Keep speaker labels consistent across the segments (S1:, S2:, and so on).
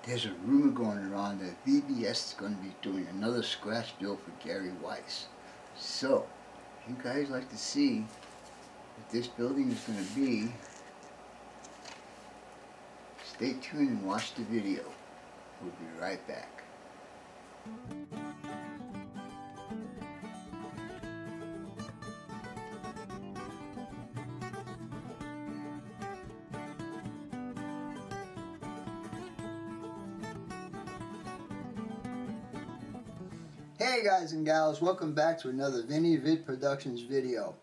S1: There's a rumor going around that VBS is going to be doing another scratch build for Gary Weiss. So, if you guys like to see what this building is going to be, stay tuned and watch the video. We'll be right back. Hey guys and gals, welcome back to another Vinny Vid Productions video.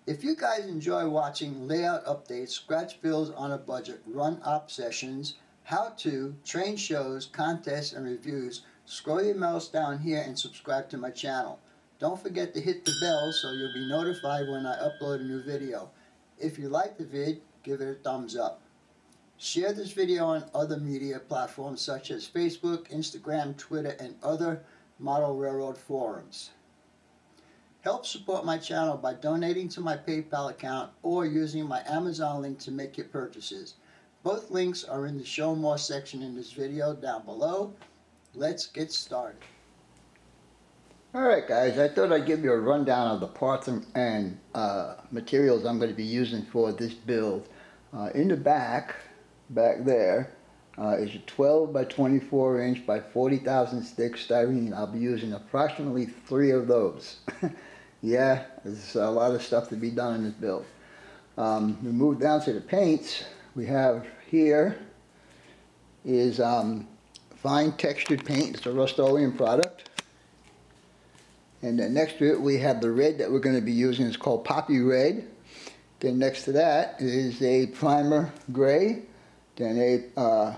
S1: If you guys enjoy watching layout updates, scratch builds on a budget, run op sessions, how-to, train shows, contests, and reviews, scroll your mouse down here and subscribe to my channel. Don't forget to hit the bell so you'll be notified when I upload a new video. If you like the vid, give it a thumbs up. Share this video on other media platforms such as Facebook, Instagram, Twitter, and other model railroad forums. Help support my channel by donating to my PayPal account or using my Amazon link to make your purchases. Both links are in the Show More section in this video down below. Let's get started. Alright guys, I thought I'd give you a rundown of the parts and materials I'm going to be using for this build. In the back there, is a 12 by 24 inch by 40,000 stick styrene. I'll be using approximately 3 of those. Yeah, there's a lot of stuff to be done in this build. We move down to the paints. We have here is fine textured paint. It's a Rust-Oleum product. And then next to it we have the red that we're going to be using. It's called Poppy Red. Then next to that is a primer gray. Then a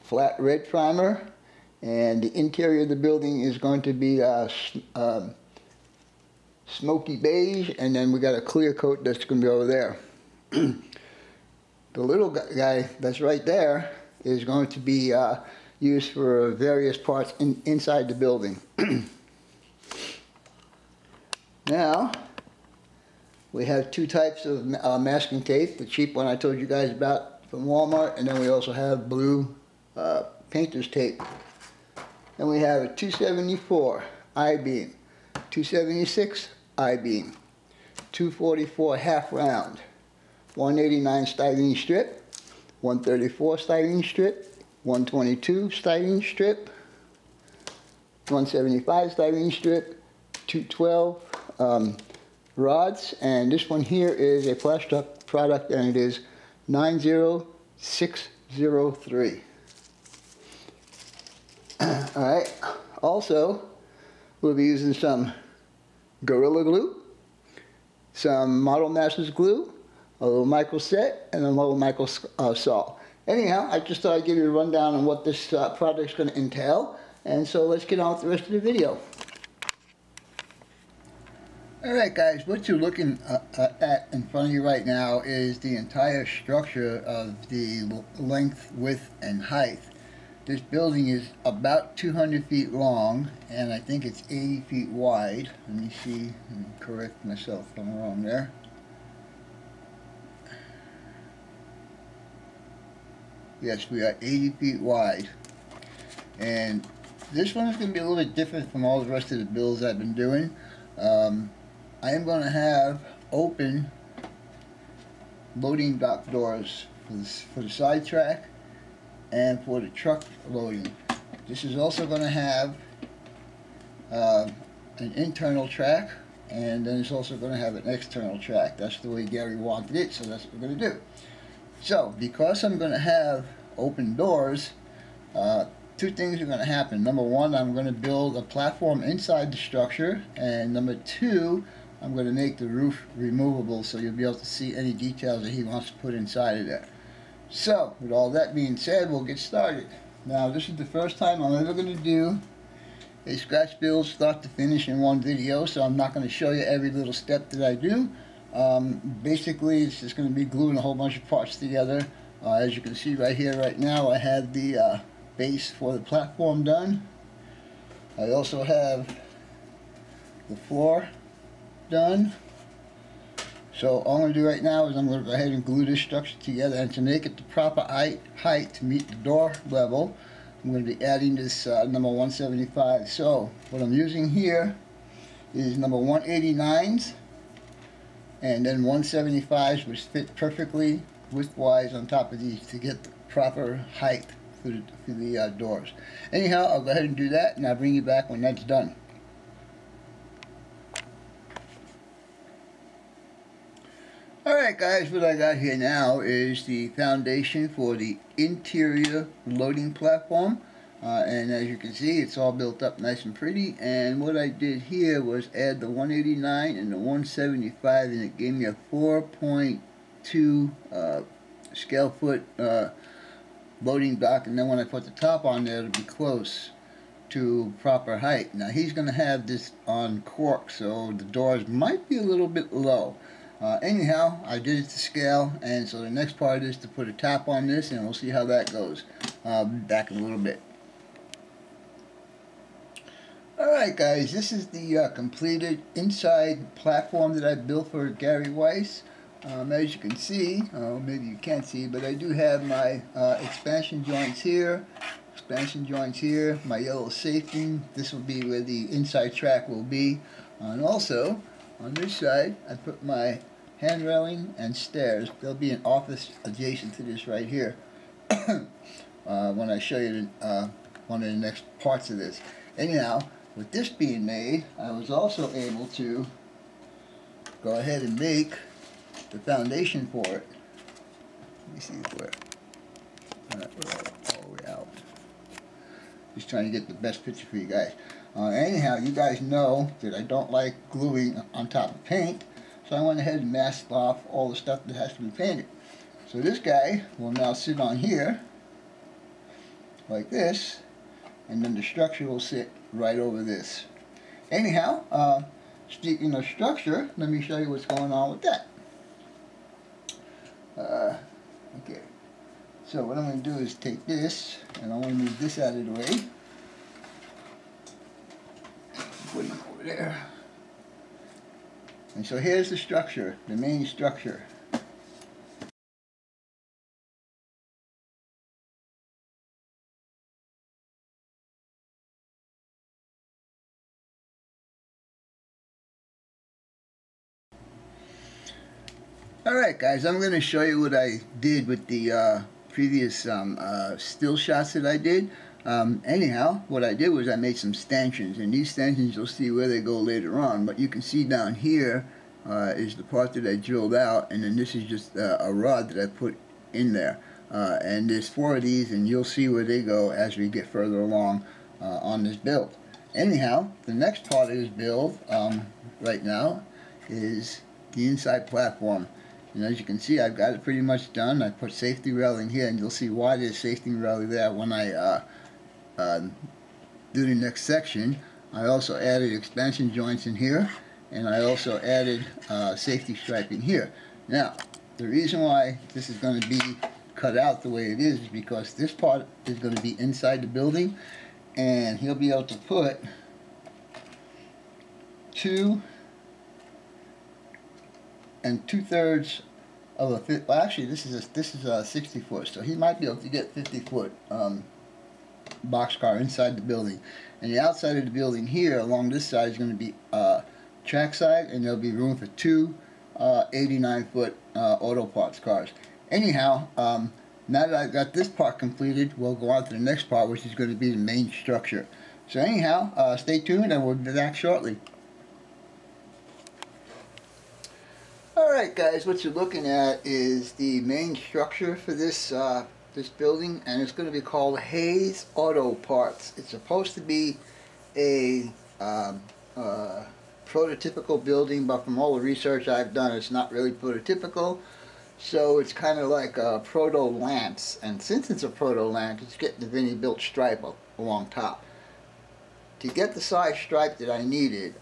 S1: flat red primer, and the interior of the building is going to be smoky beige, and then we got a clear coat that's going to be over there. The little guy that's right there is going to be used for various parts inside the building. Now we have 2 types of masking tape. The cheap one I told you guys about from Walmart, and then we also have blue painter's tape. And we have a 274 I-beam, 276 I-beam, 244 half round, 189 styrene strip, 134 styrene strip, 122 styrene strip, 175 styrene strip, 212 rods, and this one here is a plastic product, and it is 90603. Alright, also we'll be using some Gorilla Glue, some Model Masters glue, a little micro set, and a little micro saw. Anyhow, I just thought I'd give you a rundown on what this project's going to entail, and so let's get on with the rest of the video. Alright guys, what you're looking at in front of you right now is the entire structure of the length, width, and height. This building is about 200 feet long, and I think it's 80 feet wide. Let me see, let me correct myself if I'm wrong there. Yes, we are 80 feet wide. And this one is going to be a little bit different from all the rest of the builds I've been doing. I am going to have open loading dock doors for the side track and for the truck loading. This is also going to have an internal track, and then it's also going to have an external track. That's the way Gary wanted it, so that's what we're going to do. So, because I'm going to have open doors, 2 things are going to happen. Number 1, I'm going to build a platform inside the structure, and number 2, I'm going to make the roof removable so you'll be able to see any details that he wants to put inside of there. So, with all that being said, we'll get started. Now, this is the first time I'm ever going to do a scratch build start to finish in one video, so I'm not going to show you every little step that I do. Basically, it's just going to be gluing a whole bunch of parts together. As you can see right here, right now, I have the base for the platform done. I also have the floor done. So all I'm going to do right now is I'm going to go ahead and glue this structure together, and to make it the proper height to meet the door level, I'm going to be adding this number 175. So what I'm using here is number 189s and then 175s, which fit perfectly widthwise on top of these to get the proper height for the doors. Anyhow, I'll go ahead and do that, and I'll bring you back when that's done. Alright guys, what I got here now is the foundation for the interior loading platform, and as you can see, it's all built up nice and pretty. And what I did here was add the 189 and the 175, and it gave me a 4.2 scale foot loading dock, and then when I put the top on there, it'll be close to proper height. Now he's going to have this on cork, so the doors might be a little bit low. Anyhow, I did it to scale, and so the next part is to put a top on this, and we'll see how that goes. Back in a little bit. Alright guys, this is the completed inside platform that I built for Gary Weiss. As you can see, maybe you can't see, but I do have my expansion joints here, my yellow safety. This will be where the inside track will be. And also, on this side, I put my hand railing and stairs. There'll be an office adjacent to this right here when I show you one of the next parts of this. Anyhow, with this being made, I was also able to go ahead and make the foundation for it. Let me see where. All the way out. Just trying to get the best picture for you guys. Anyhow, you guys know that I don't like gluing on top of paint, so I went ahead and masked off all the stuff that has to be painted. So this guy will now sit on here, like this, and then the structure will sit right over this. Anyhow, speaking of structure, let me show you what's going on with that. Okay, so what I'm going to do is take this, and I want to move this out of the way. Put it over there. And so here's the structure, the main structure. Alright guys, I'm going to show you what I did with the previous still shots that I did. Anyhow, what I did was I made some stanchions, and these stanchions you'll see where they go later on, but you can see down here is the part that I drilled out, and then this is just a rod that I put in there. And there's 4 of these, and you'll see where they go as we get further along on this build. Anyhow, the next part of this build right now is the inside platform. And as you can see, I've got it pretty much done. I put safety railing here, and you'll see why there's safety railing there when I do the next section. I also added expansion joints in here, and I also added safety striping here. Now, the reason why this is going to be cut out the way it is because this part is going to be inside the building, and he'll be able to put 2 2/3 of a fit. Well, actually, this is a 60 foot, so he might be able to get 50 foot boxcar inside the building. And the outside of the building here, along this side, is going to be track side, and there'll be room for 2 89 foot auto parts cars. Anyhow, now that I've got this part completed, we'll go on to the next part, which is going to be the main structure. So anyhow, stay tuned, and we'll be back shortly. Alright guys, what you're looking at is the main structure for this this building, and it's going to be called HAYS Auto Parts. It's supposed to be a prototypical building, but from all the research I've done, it's not really prototypical. So it's kind of like a Proto-lance, and since it's a Proto-lance, it's getting the Vinny built stripe along top. To get the size stripe that I needed,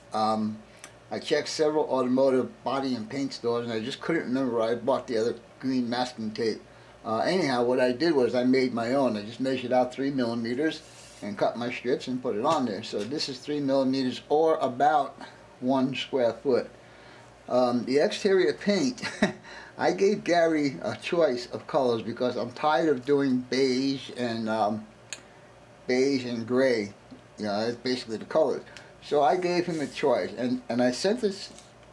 S1: I checked several automotive body and paint stores, and I just couldn't remember where I bought the other green masking tape. Anyhow, what I did was I made my own. I just measured out 3 millimeters and cut my strips and put it on there. So this is 3 millimeters, or about 1 square foot. The exterior paint, I gave Gary a choice of colors because I'm tired of doing beige and beige and gray. You know, that's basically the colors. So I gave him a choice, and I sent this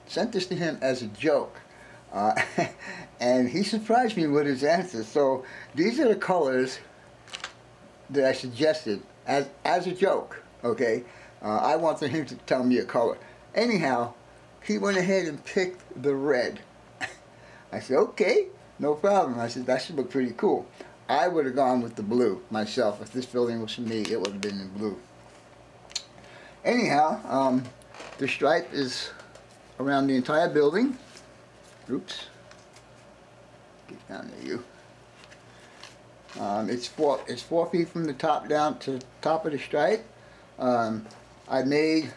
S1: to him as a joke. And he surprised me with his answer. So these are the colors that I suggested as a joke, okay? I wanted him to tell me a color. Anyhow, he went ahead and picked the red. I said, okay, no problem. I said, that should look pretty cool. I would have gone with the blue myself. If this building was for me, it would have been in blue. Anyhow, the stripe is around the entire building. Oops. Get down there, you. It's 4 feet from the top down to the top of the stripe. I make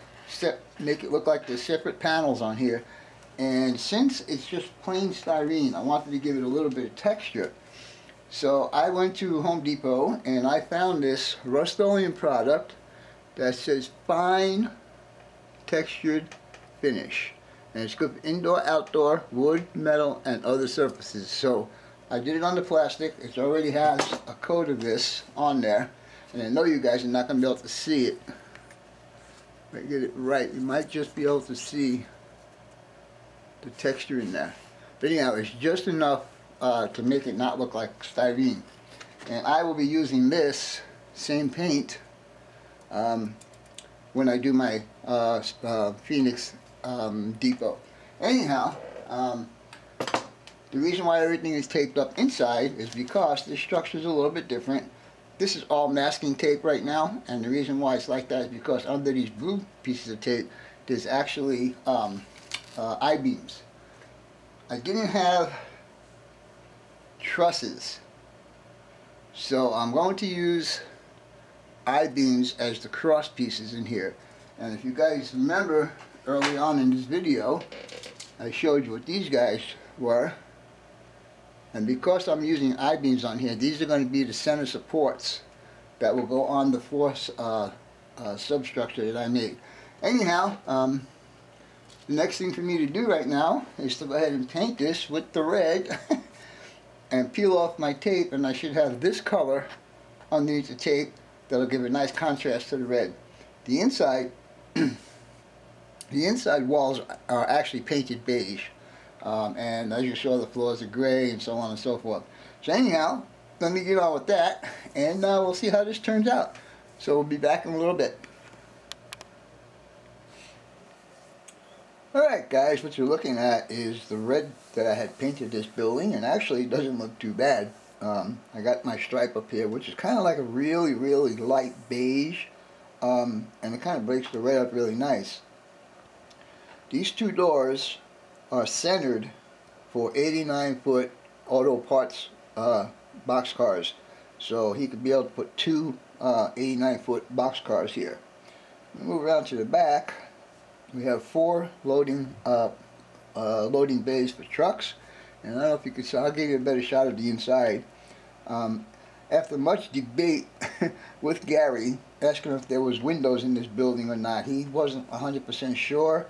S1: it look like there's separate panels on here, and since it's just plain styrene, I wanted to give it a little bit of texture. So I went to Home Depot and I found this Rust-Oleum product that says fine textured finish, and it's good for indoor, outdoor, wood, metal, and other surfaces. So I did it on the plastic. It already has a coat of this on there, and I know you guys are not going to be able to see it. If I get it right, you might just be able to see the texture in there. But anyhow, it's just enough to make it not look like styrene. And I will be using this same paint when I do my Phoenix Depot. Anyhow, the reason why everything is taped up inside is because the structure is a little bit different. This is all masking tape right now, and the reason why it's like that is because under these blue pieces of tape there's actually I-beams. I didn't have trusses, so I'm going to use I-beams as the cross pieces in here. And if you guys remember early on in this video, I showed you what these guys were. And because I'm using I-beams on here, these are going to be the center supports that will go on the floor substructure that I made. Anyhow, the next thing for me to do right now is to go ahead and paint this with the red and peel off my tape, and I should have this color underneath the tape that'll give a nice contrast to the red. The inside the inside walls are actually painted beige. And as you saw, the floors are gray and so on and so forth. So anyhow, let me get on with that, and we'll see how this turns out. So we'll be back in a little bit. Alright guys, what you're looking at is the red that I had painted this building, and actually it doesn't look too bad. I got my stripe up here, which is kind of like a really light beige, and it kind of breaks the red up really nice. These two doors are centered for 89-foot auto parts boxcars, so he could be able to put two 89-foot boxcars here. Move around to the back. We have 4 loading bays for trucks, and I don't know if you can see. I'll give you a better shot of the inside. After much debate with Gary, asking if there was windows in this building or not, he wasn't 100% sure.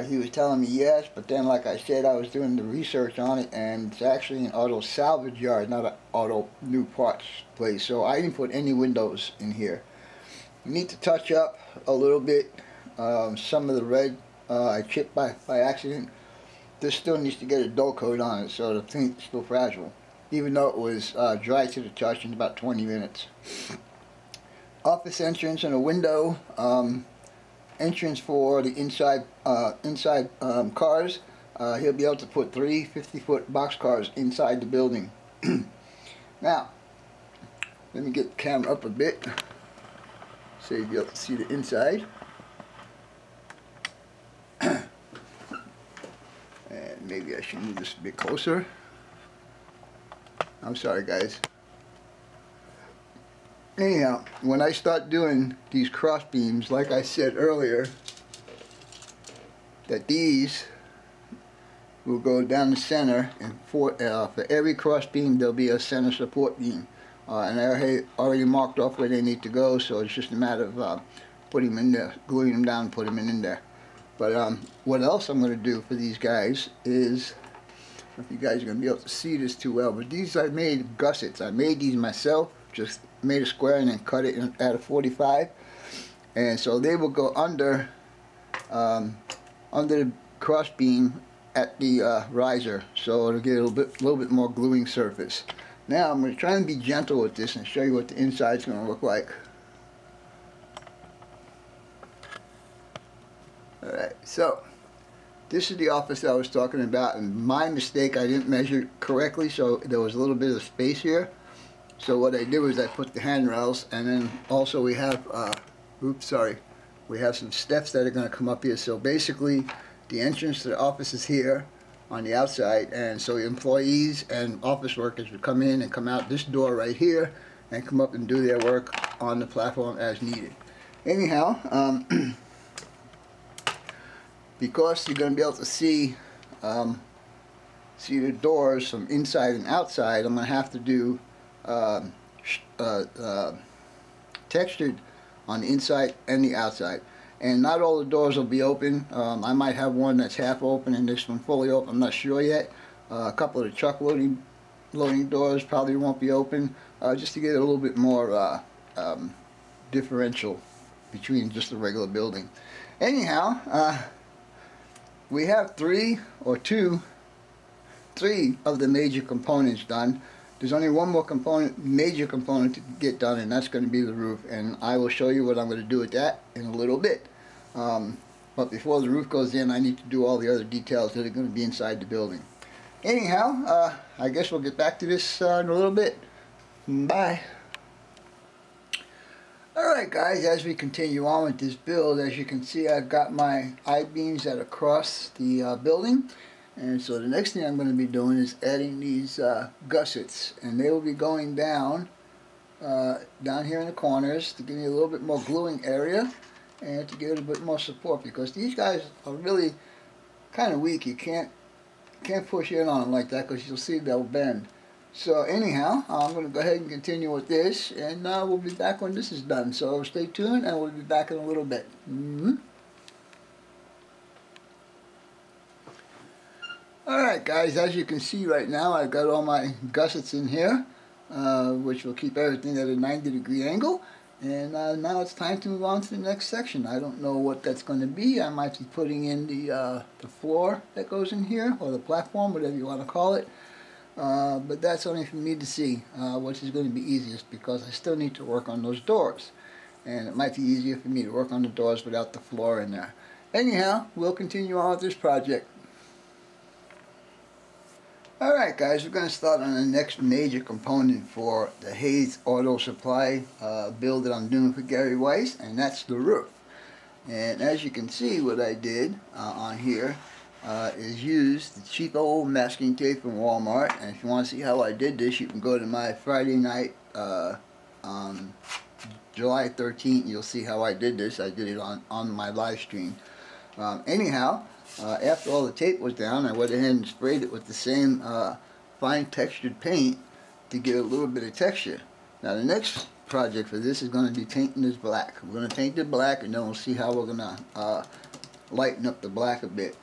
S1: He was telling me yes, but then, like I said, I was doing the research on it, and it's actually an auto salvage yard, not an auto new parts place. So I didn't put any windows in here. You need to touch up a little bit. Some of the red I chipped by accident. This still needs to get a dull coat on it, so the paint's still fragile, even though it was dry to the touch in about 20 minutes. Office entrance and a window. Entrance for the inside cars. He'll be able to put 3 50-foot boxcars inside the building. Now, let me get the camera up a bit so you'll be able to see the inside. And maybe I should move this a bit closer. I'm sorry guys. Anyhow, when I start doing these cross beams, like I said earlier, that these will go down the center, and for every cross beam there'll be a center support beam. And I already marked off where they need to go, so it's just a matter of putting them in there, gluing them down, and putting them in there. But what else I'm going to do for these guys is, I don't know if you guys are going to be able to see this too well, but these I made gussets. I made these myself. just made a square and then cut it at a 45, and so they will go under the cross beam at the riser, so it'll get a little bit more gluing surface. Now I'm going to try and be gentle with this and show you what the inside's going to look like. Alright, so this is the office that I was talking about, and my mistake, I didn't measure correctly, so there was a little bit of space here. So what I did was I put the handrails, and then also we have we have some steps that are going to come up here. So basically the entrance to the office is here on the outside, and so employees and office workers would come in and come out this door right here and come up and do their work on the platform as needed. Anyhow, because you're going to be able to see the doors from inside and outside, I'm going to have to do textured on the inside and the outside. And not all the doors will be open. I might have one that's half open and this one fully open. I'm not sure yet. A couple of the truck loading doors probably won't be open, just to get a little bit more differential between just the regular building. Anyhow, we have three of the major components done. There's only one more major component to get done, and that's going to be the roof, and I will show you what I'm going to do with that in a little bit. But before the roof goes in, I need to do all the other details that are going to be inside the building. Anyhow, I guess we'll get back to this in a little bit. Bye. Alright guys, as we continue on with this build, as you can see, I've got my I-beams that are across the building. And so the next thing I'm going to be doing is adding these gussets, and they will be going down here in the corners to give me a little bit more gluing area and to give it a bit more support, because these guys are really kind of weak. You can't push in on them like that, because you'll see they'll bend. So anyhow, I'm going to go ahead and continue with this, and we'll be back when this is done. So stay tuned, and we'll be back in a little bit. Alright guys, as you can see right now, I've got all my gussets in here, which will keep everything at a 90-degree angle. And now it's time to move on to the next section. I don't know what that's going to be. I might be putting in the floor that goes in here, or the platform, whatever you want to call it. But that's only for me to see, which is going to be easiest, because I still need to work on those doors. And it might be easier for me to work on the doors without the floor in there. Anyhow, we'll continue on with this project. Alright guys, we're going to start on the next major component for the HAYS auto supply build that I'm doing for Gary Weiss, and that's the roof. And as you can see, what I did on here is use the cheap old masking tape from Walmart. And if you want to see how I did this, you can go to my Friday night on July 13th. You'll see how I did this. I did it on my live stream. Anyhow, after all the tape was down, I went ahead and sprayed it with the same fine textured paint to get a little bit of texture. Now the next project for this is going to be painting this black. We're going to paint it black, and then we'll see how we're going to lighten up the black a bit.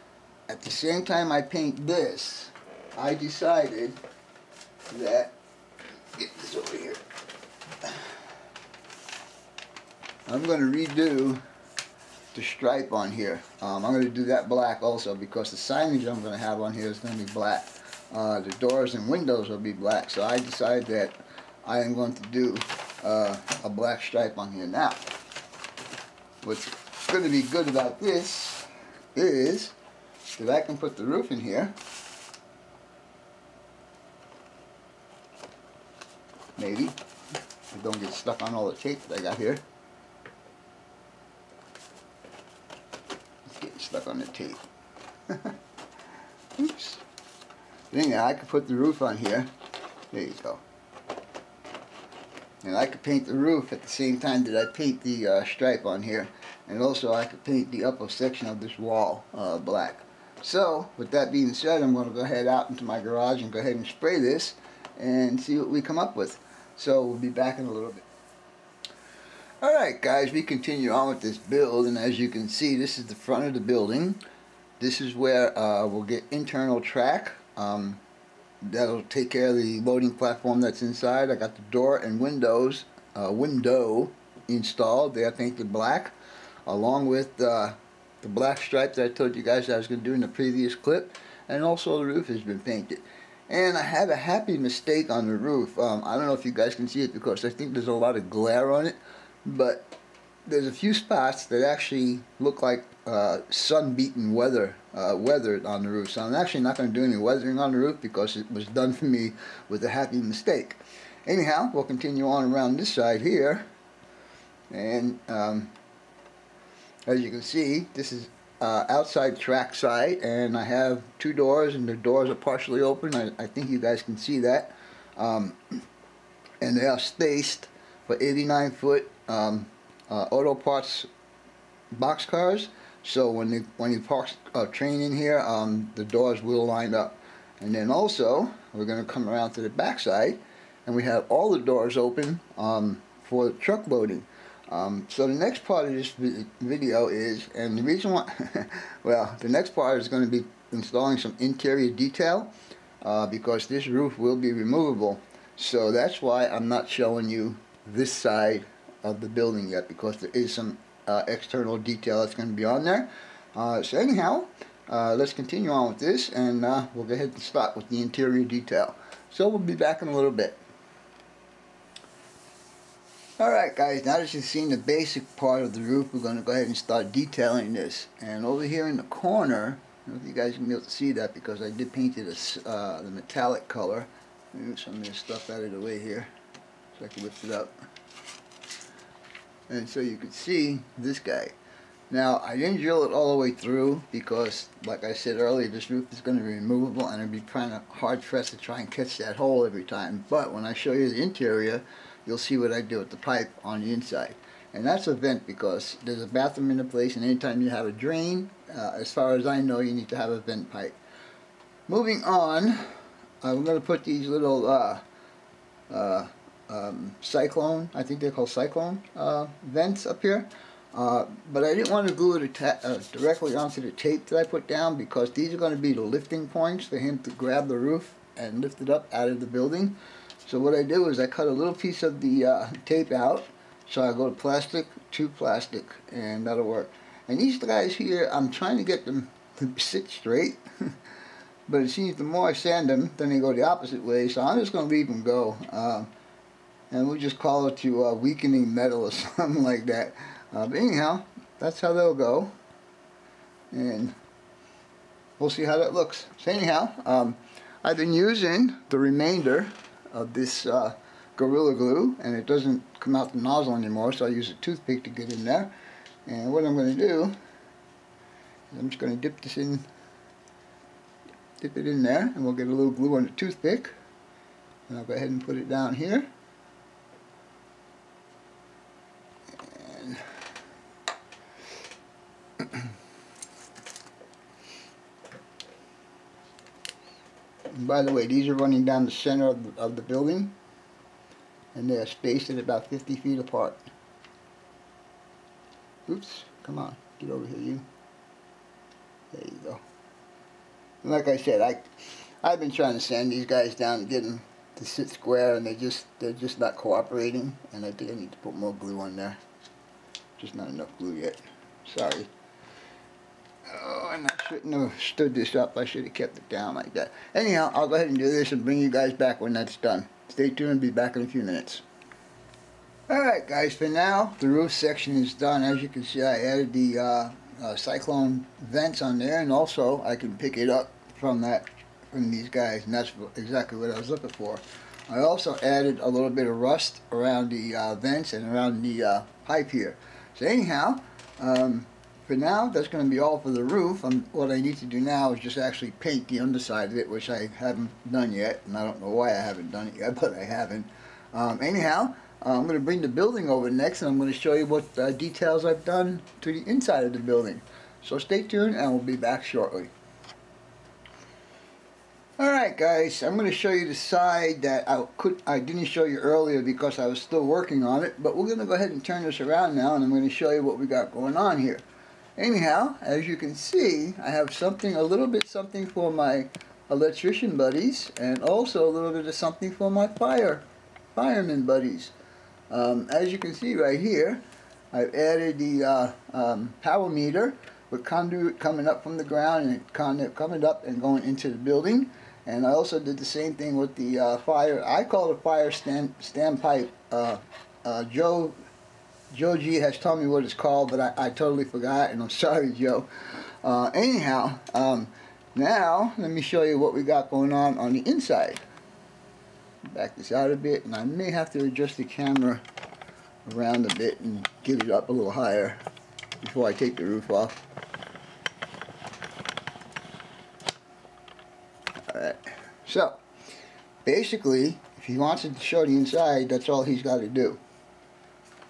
S1: At the same time I paint this, I decided that, get this over here, I'm going to redo the stripe on here. I'm going to do that black also, because the signage I'm going to have on here is going to be black. The doors and windows will be black, so I decided that I am going to do a black stripe on here. Now, what's going to be good about this is that I can put the roof in here, maybe, I don't get stuck on all the tape that I got here. Stuck on the tape. Oops. Anyhow, I could put the roof on here. There you go. And I could paint the roof at the same time that I paint the stripe on here. And also I could paint the upper section of this wall black. So, with that being said, I'm going to go ahead out into my garage and go ahead and spray this and see what we come up with. So, we'll be back in a little bit. Alright guys, we continue on with this build, and as you can see, this is the front of the building. This is where we'll get internal track. that'll take care of the loading platform that's inside. I got the door and window installed. They are painted black, along with the black stripe that I told you guys I was going to do in the previous clip, and also the roof has been painted. And I had a happy mistake on the roof. I don't know if you guys can see it because I think there's a lot of glare on it, but there's a few spots that actually look like sun-beaten weathered on the roof. So I'm actually not going to do any weathering on the roof because it was done for me with a happy mistake. Anyhow, we'll continue on around this side here. And as you can see, this is outside track side, and I have two doors, and the doors are partially open. I think you guys can see that. And they are spaced for 89-foot auto parts boxcars. So when you park a train in here, the doors will line up. And then also, we're going to come around to the back side, and we have all the doors open for truck loading. So the next part of this video is, and the reason why, well, the next part is going to be installing some interior detail because this roof will be removable. So that's why I'm not showing you this side of the building yet, because there is some external detail that's going to be on there. So anyhow, let's continue on with this, and we'll go ahead and start with the interior detail. So we'll be back in a little bit. Alright guys, now that you've seen the basic part of the roof, we're going to go ahead and start detailing this. And over here in the corner, I don't know if you guys can be able to see that because I did paint it the metallic color. Let me move some of this stuff out of the way here so I can lift it up. And so you can see this guy. Now, I didn't drill it all the way through because, like I said earlier, this roof is going to be removable, and I'd be kind of hard pressed to try and catch that hole every time. But when I show you the interior, you'll see what I do with the pipe on the inside. And that's a vent because there's a bathroom in the place, and anytime you have a drain, as far as I know, you need to have a vent pipe. Moving on, I'm going to put these little cyclone, I think they're called cyclone vents up here. But I didn't want to glue it directly onto the tape that I put down because these are going to be the lifting points for him to grab the roof and lift it up out of the building. So what I do is I cut a little piece of the tape out. So I go to plastic, and that'll work. And these guys here, I'm trying to get them to sit straight. But it seems the more I sand them, then they go the opposite way. So I'm just going to leave them go. And we'll just call it to weakening metal or something like that. But anyhow, that's how they'll go. And we'll see how that looks. So anyhow, I've been using the remainder of this Gorilla Glue, and it doesn't come out the nozzle anymore, so I use a toothpick to get in there. And what I'm going to do is I'm just going to dip it in there, and we'll get a little glue on the toothpick. And I'll go ahead and put it down here. And by the way, these are running down the center of the building, and they are spaced at about 50 feet apart. Oops, come on, get over here, you. There you go. And like I said, I've been trying to sand these guys down and get them to sit square, and they're just not cooperating, and I think I need to put more glue on there. Just not enough glue yet. Sorry. Oh, and I shouldn't have stood this up. I should have kept it down like that. Anyhow, I'll go ahead and do this and bring you guys back when that's done. Stay tuned, be back in a few minutes. Alright guys, for now, the roof section is done. As you can see, I added the cyclone vents on there, and also I can pick it up from these guys, and that's exactly what I was looking for. I also added a little bit of rust around the vents and around the pipe here. So anyhow, for now, that's going to be all for the roof. What I need to do now is just actually paint the underside of it, which I haven't done yet, and I don't know why I haven't done it yet, but I haven't. Anyhow, I'm going to bring the building over next, and I'm going to show you what details I've done to the inside of the building. So stay tuned, and we'll be back shortly. Alright guys, I'm going to show you the side that I didn't show you earlier because I was still working on it, but we're going to go ahead and turn this around now, and I'm going to show you what we got going on here. Anyhow, as you can see, I have a little bit something for my electrician buddies, and also a little bit of something for my fireman buddies. As you can see right here, I've added the power meter with conduit coming up from the ground and conduit coming up and going into the building. And I also did the same thing with the I call it fire standpipe. Joe G has told me what it's called, but I totally forgot, and I'm sorry, Joe. Anyhow, now let me show you what we got going on the inside. Back this out a bit, and I may have to adjust the camera around a bit and get it up a little higher before I take the roof off. Alright, so basically, if he wants it to show the inside, that's all he's got to do.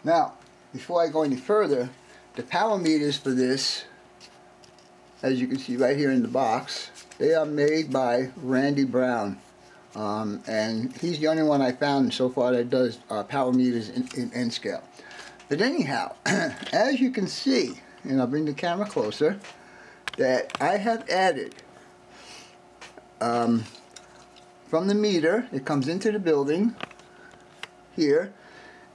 S1: Now, before I go any further, the power meters for this, as you can see right here in the box, they are made by Randy Brown. And he's the only one I found so far that does power meters in N scale. But anyhow, as you can see, and I'll bring the camera closer, that I have added from the meter, it comes into the building here,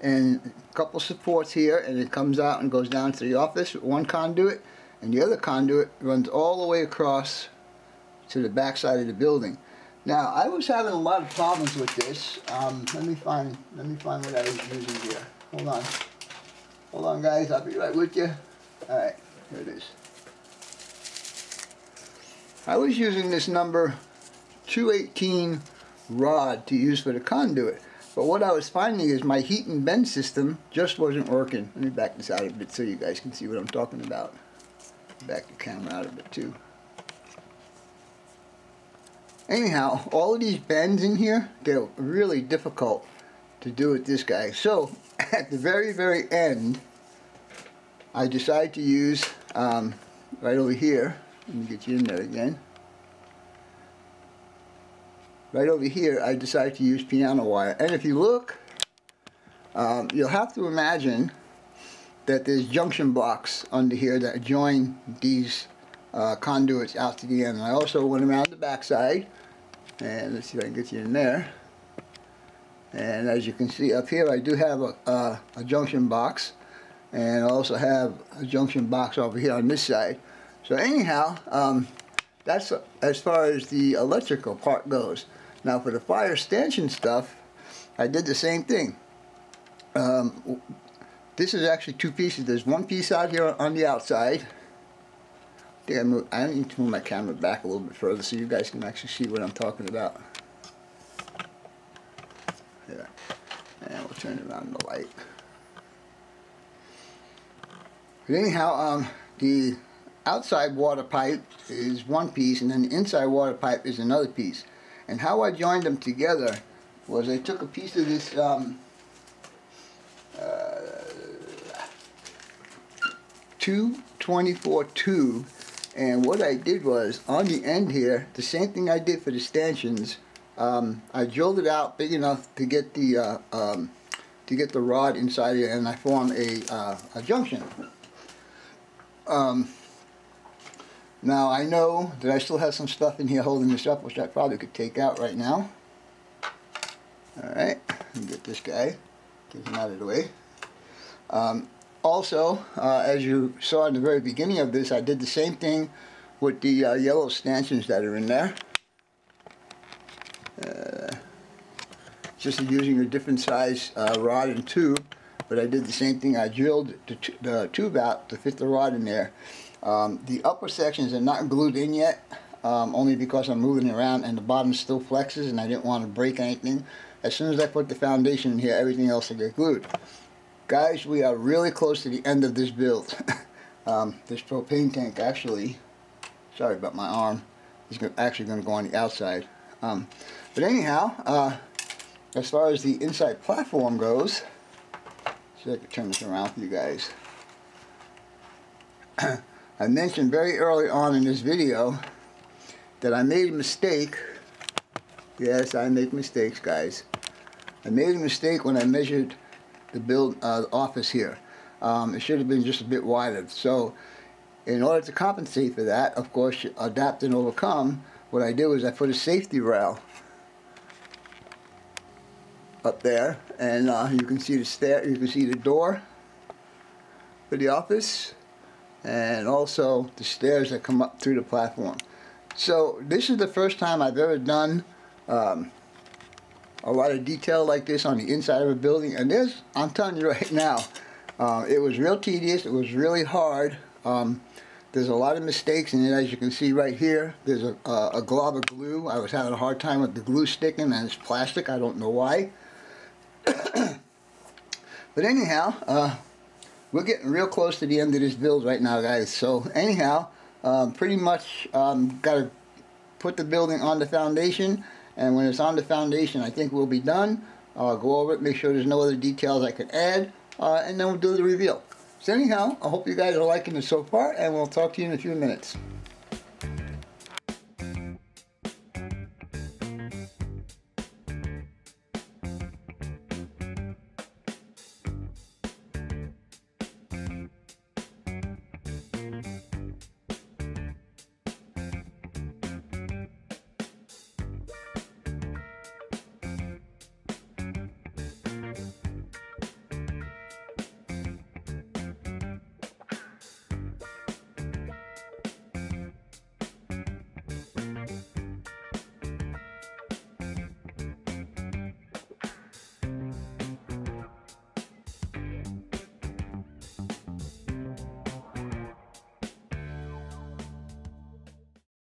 S1: and a couple supports here, and it comes out and goes down to the office with one conduit, and the other conduit runs all the way across to the back side of the building. Now, I was having a lot of problems with this. Let me find what I was using here. Hold on, guys. I'll be right with you. All right, here it is. I was using this number 218 rod to use for the conduit, but what I was finding is my heat and bend system just wasn't working. Let me back this out a bit so you guys can see what I'm talking about. Back the camera out a bit too. Anyhow, all of these bends in here, they're really difficult to do with this guy. So, at the very, very end, I decided to use, right over here, let me get you in there again. Right over here, I decided to use piano wire. And if you look, you'll have to imagine that there's junction blocks under here that join these conduits out to the end. And I also went around the back side, and let's see if I can get you in there. And as you can see up here, I do have a junction box, and I also have a junction box over here on this side. So anyhow, that's as far as the electrical part goes. Now for the fire stanchion stuff, I did the same thing. This is actually two pieces. There's one piece out here on the outside. I need to move my camera back a little bit further so you guys can actually see what I'm talking about. There. And we'll turn it around the light. But anyhow, the outside water pipe is one piece, and then the inside water pipe is another piece. And how I joined them together was I took a piece of this 224 tube, and what I did was on the end here, the same thing I did for the stanchions. I drilled it out big enough to get the rod inside here, and I formed a junction. Now I know that I still have some stuff in here holding this up, which I probably could take out right now. Alright, let me get this guy, get him out of the way. Also, as you saw in the very beginning of this, I did the same thing with the yellow stanchions that are in there. Just using a different size rod and tube, but I did the same thing. I drilled the tube out to fit the rod in there. The upper sections are not glued in yet, only because I'm moving it around and the bottom still flexes and I didn't want to break anything. As soon as I put the foundation in here, everything else will get glued. Guys, we are really close to the end of this build. This propane tank actually, sorry about my arm, is actually going to go on the outside. But anyhow, as far as the inside platform goes, see if I can turn this around for you guys. I mentioned very early on in this video that I made a mistake. Yes, I make mistakes, guys. I made a mistake when I measured the office here. It should have been just a bit wider. So in order to compensate for that, of course, you adapt and overcome what I did was I put a safety rail up there, and you can see the stair, you can see the door for the office, and also the stairs that come up through the platform. So this is the first time I've ever done a lot of detail like this on the inside of a building, and this, I'm telling you right now, it was real tedious, it was really hard. There's a lot of mistakes in it, as you can see right here. There's a glob of glue. I was having a hard time with the glue sticking, and it's plastic, I don't know why. But anyhow, we're getting real close to the end of this build right now, guys. So anyhow, pretty much got to put the building on the foundation, and when it's on the foundation, I think we'll be done. I'll go over it, make sure there's no other details I could add, and then we'll do the reveal. So anyhow, I hope you guys are liking it so far, and we'll talk to you in a few minutes.